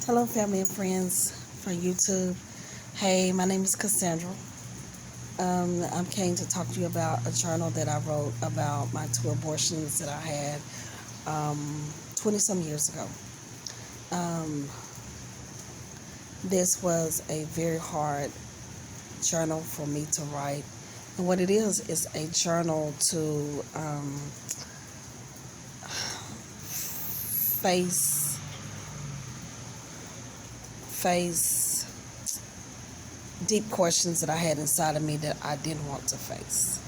Hello, family and friends for YouTube. Hey, my name is Cassandra. I'm came to talk to you about a journal that I wrote about my two abortions that I had 20 some years ago. Um, this was a very hard journal for me to write. And what it is a journal to face, face deep questions that I had inside of me that I didn't want to face.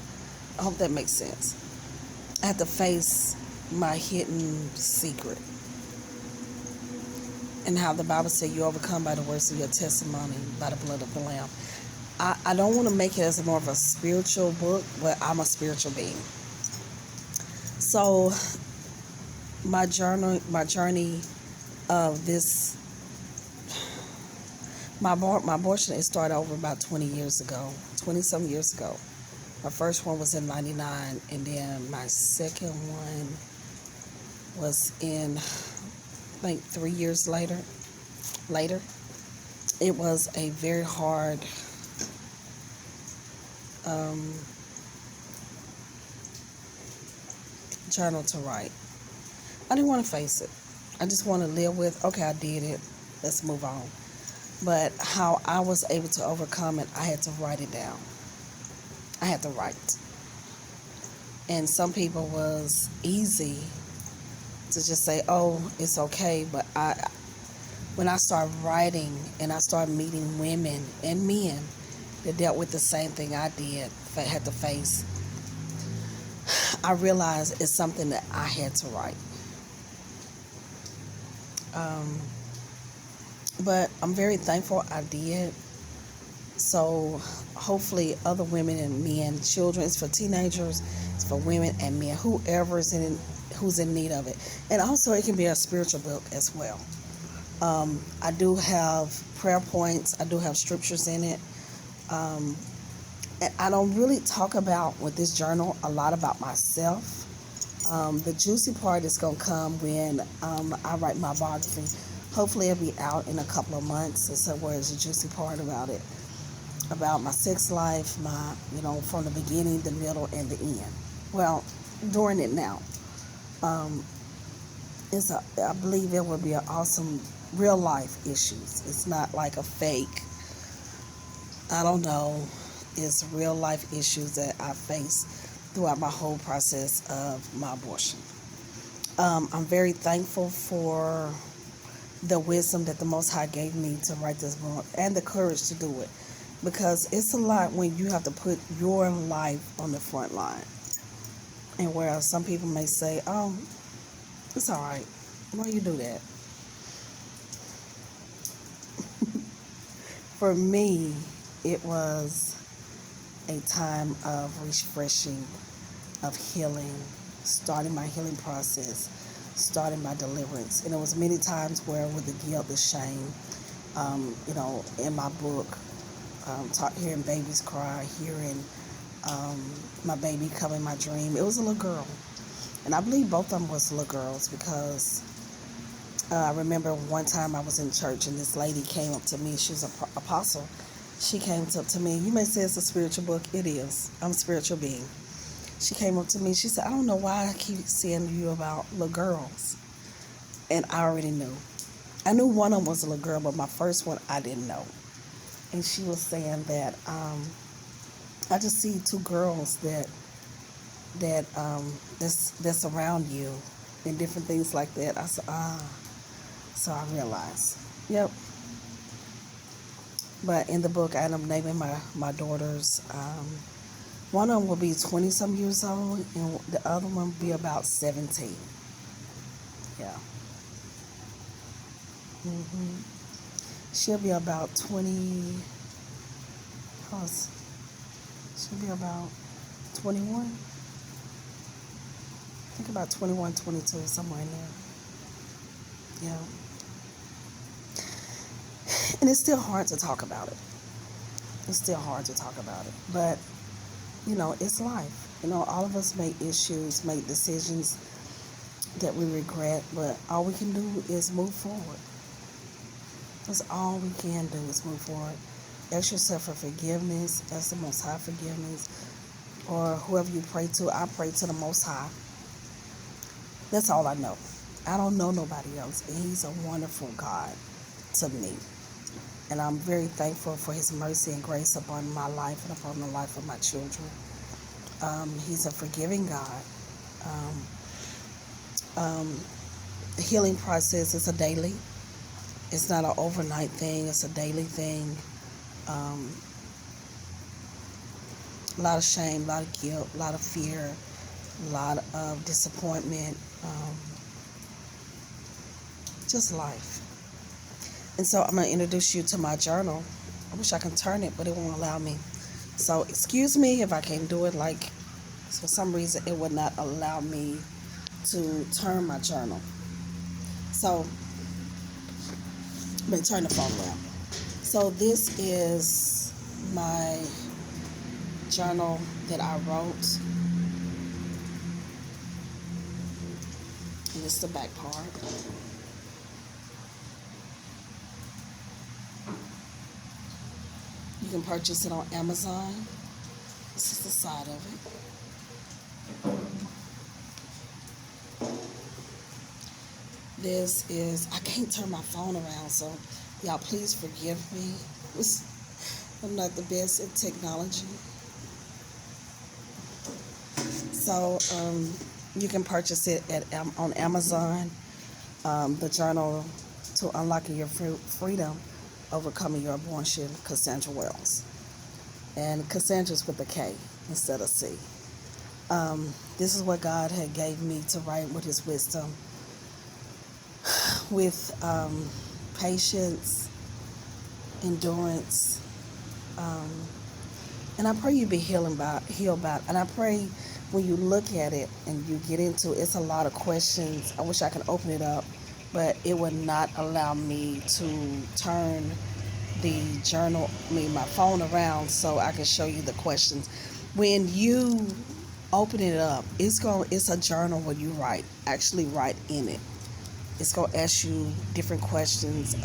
I hope that makes sense. I had to face my hidden secret and how the Bible said you overcome by the words of your testimony, by the blood of the Lamb. I don't want to make it as more of a spiritual book, but I'm a spiritual being. So my journey of this, my abortion, it started over about 20 years ago, 20 some years ago. My first one was in 99, and then my second one was in, I think, 3 years later. It was a very hard um, journal to write. I didn't want to face it. I just want to live with, okay, I did it. Let's move on. But how I was able to overcome it, I had to write it down. I had to write. And some people was easy to just say, oh, it's okay. But when I started writing and I started meeting women and men that dealt with the same thing I did, had to face, I realized it's something that I had to write. But I'm very thankful I did. So hopefully other women and men, children, it's for teenagers, it's for women and men, who's in need of it. And also it can be a spiritual book as well. I do have prayer points. I do have scriptures in it. And I don't really talk about with this journal a lot about myself. The juicy part is going to come when I write my biography. Hopefully it'll be out in a couple of months. So where's the juicy part about my sex life, from the beginning, the middle, and the end. Well, during it now. I believe it will be an awesome real life issues. It's not like a fake. I don't know. It's real life issues that I face throughout my whole process of my abortion. I'm very thankful for the wisdom that the Most High gave me to write this book and the courage to do it, because it's a lot when you have to put your life on the front line. And where some people may say, oh, it's all right. Why you do that? For me, it was a time of refreshing, of healing, starting my healing process, starting my deliverance. And it was many times where with the guilt, the shame, in my book, hearing babies cry, hearing my baby come in my dream. It was a little girl. And I believe both of them was little girls, because I remember one time I was in church and this lady came up to me. She was an apostle. She came up to me. You may say it's a spiritual book. It is. I'm a spiritual being. She came up to me. She said, I don't know why I keep seeing you about little girls. And I already knew. I knew one of them was a little girl, but my first one I didn't know. And she was saying that I just see two girls that's around you and different things like that. I said, so I realized, yep. But in the book, I ended up naming my daughters. One of them will be 20 some years old, and the other one will be about 17. Yeah. She'll be about 20. She'll be about 21. I think about 21, 22, somewhere in there. Yeah. And it's still hard to talk about it. It's still hard to talk about it. But, it's life. All of us make issues, make decisions that we regret, but all we can do is move forward. That's all we can do is move forward. Ask yourself for forgiveness. Ask the Most High forgiveness. Or whoever you pray to. I pray to the Most High. That's all I know. I don't know nobody else. And He's a wonderful God to me. And I'm very thankful for His mercy and grace upon my life and upon the life of my children. He's a forgiving God. The healing process is a daily. It's not an overnight thing. It's a daily thing. A lot of shame, a lot of guilt, a lot of fear, a lot of disappointment. Just life. And so I'm going to introduce you to my journal. I wish I could turn it, but it won't allow me. So excuse me if I can't do it. Like, for some reason, it would not allow me to turn my journal. So I'm going to turn the phone around. So this is my journal that I wrote. And this is the back part. You can purchase it on Amazon. This is the side of it. This is, I can't turn my phone around, so y'all please forgive me. I'm not the best at technology. So you can purchase it on Amazon. The journal to unlocking your freedom, overcoming your abortion, Cassandra Wells. And Cassandra's with a K instead of C. This is what God had gave me to write with His wisdom, with patience, endurance, and I pray you be healed by it. And I pray when you look at it and you get into it, it's a lot of questions. I wish I could open it up, but it would not allow me to turn the journal, my phone around so I can show you the questions. When you open it up, it's a journal where you actually write in it. It's going to ask you different questions.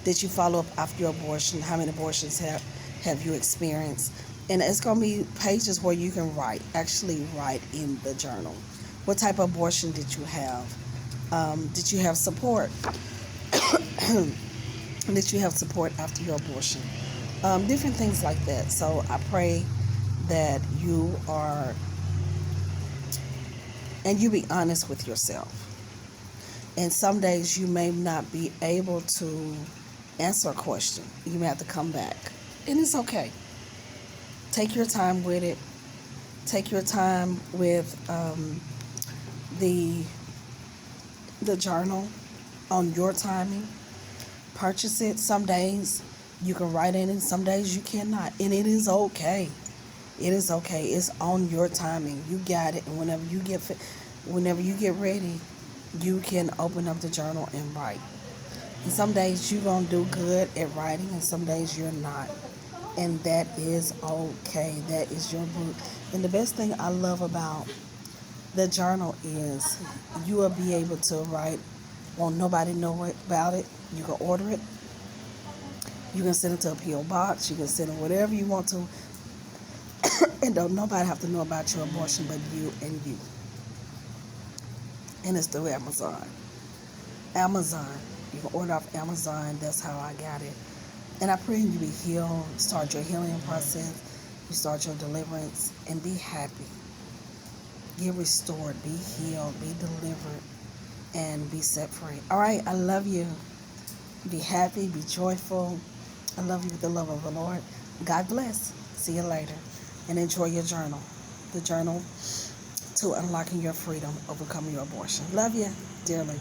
Did you follow up after your abortion? How many abortions have you experienced? And it's going to be pages where you can actually write in the journal. What type of abortion did you have? Did you have support? Did you have support after your abortion? Different things like that. So I pray that you are, and you be honest with yourself. And some days you may not be able to answer a question. You may have to come back. And it's okay. Take your time with it. Take your time with the journal on your timing. Purchase it. Some days you can write in it, some days you cannot. And it is okay. It is okay. It's on your timing. You got it. And whenever you get ready, you can open up the journal and write. And some days you're going to do good at writing, and some days you're not. And that is okay. That is your book. And the best thing I love about the journal is you will be able to write. Won't nobody know about it. You can order it. You can send it to a P.O. box. You can send it whatever you want to. And don't nobody have to know about your abortion but you and you. And it's through Amazon. You can order off Amazon. That's how I got it. And I pray you be healed. Start your healing process. You start your deliverance. And be happy. Get restored. Be healed. Be delivered. And be set free. All right. I love you. Be happy. Be joyful. I love you with the love of the Lord. God bless. See you later. And enjoy your journal. The journal to unlocking your freedom, overcoming your abortion. Love you dearly.